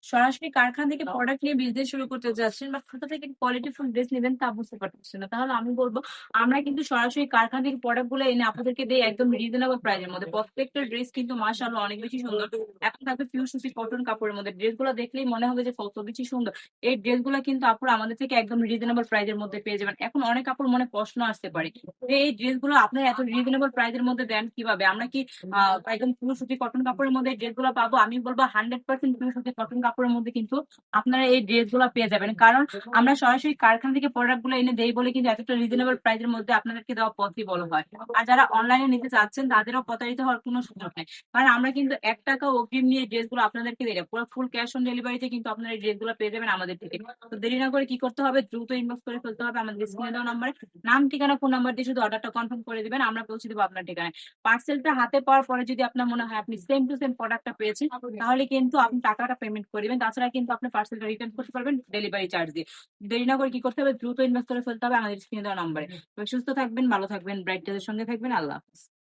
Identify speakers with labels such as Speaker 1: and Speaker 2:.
Speaker 1: সরাসরি কারখানা থেকে প্রোডাক্ট নিয়ে বিজনেস শুরু করতে যাচ্ছেন বা কোথা থেকে কোয়ালিটিফুল ড্রেস নেবেন তা বুঝতে পারতেছেন না, তাহলে আমি বলবো আমরা কিন্তু সরাসরি কারখানা থেকে প্রোডাক্ট গুলো এনে আপনাদেরকে দিই একদম রিজনেবল প্রাইসের মধ্যে। প্রত্যেকটা ড্রেস কিন্তু মাশাআল্লাহ অনেক বেশি সুন্দর। এখন থাকবে পিওর সুতি কটন কাপড়ের মধ্যে। ড্রেস গুলো দেখলেই মনে হবে যে কত বেশি সুন্দর। এই ড্রেস গুলো কিন্তু আপুরা আমাদের থেকে একদম রিজনেবল প্রাইসের মধ্যে পেয়ে যাবেন। এখন অনেক কাপড় মনে প্রশ্ন আসতে পারে যে এই ড্রেস গুলো আপনারা এত রিজনেবল প্রাইসের মধ্যে দেন কিভাবে? আমরা কি একদম পিওর সুতি কটন কাপড়ের মধ্যে ড্রেস গুলো পাবো? আমি বলবো 100% পিওর সুতি কটন কাপড়ের মধ্যে কিন্তু আপনারা এই ড্রেস গুলো পেয়ে যাবেন। কারণ আমরা সরাসরি কারখানা থেকে প্রোডাক্ট গুলো এনে দেই বলে কিন্তু এতটা রিজনেবল প্রাইসের মধ্যে আপনাদেরকে দেওয়া পসিবল হয়। আর যারা অনলাইনে নিতে চাচ্ছেন তাদেরও প্রতারিত হওয়ার কোনো সুযোগ নেই। কারণ আমরা কিন্তু 1 টাকা অগ্রিম নিয়ে ড্রেস গুলো আপনাদেরকে দিই না। পুরো ফুল ক্যাশ অন ডেলিভারিতে কিন্তু আপনারা এই ড্রেস গুলো পেয়ে যাবেন আমাদের থেকে। তো দেরি না করে কি করতে হবে, দ্রুত ইনবক্স করে ফেলতে হবে আমাদের স্ক্রিনে দেওয়া নাম্বারে। নাম ঠিকানা ফোন নাম্বার দিয়ে শুধু অর্ডারটা কনফার্ম করে দিবেন, আমরা পৌঁছে দেবো আপনার ঠিকানায়। পার্সেলটা হাতে পাওয়ার পরে যদি আপনার মনে হয় আপনি সেম টু সেম প্রোডাক্টটা পেয়েছেন, তাহলে কিন্তু আপনি টাকাটা পেমেন্ট করে দিবেন। তাছাড়া কিন্তু আপনি পার্সেলটা রিটার্ন করতে পারবেন ডেলিভারি চার্জ দিয়ে। দেরি না করে কি করতে হবে, দ্রুত ইনভেস্ট করে ফেলতে হবে আমাদের স্ক্রিনে দেওয়া নাম্বারে। সুস্থ থাকবেন, ভালো থাকবেন, ব্রাইট সঙ্গে থাকবেন। আল্লাহ হাফেজ।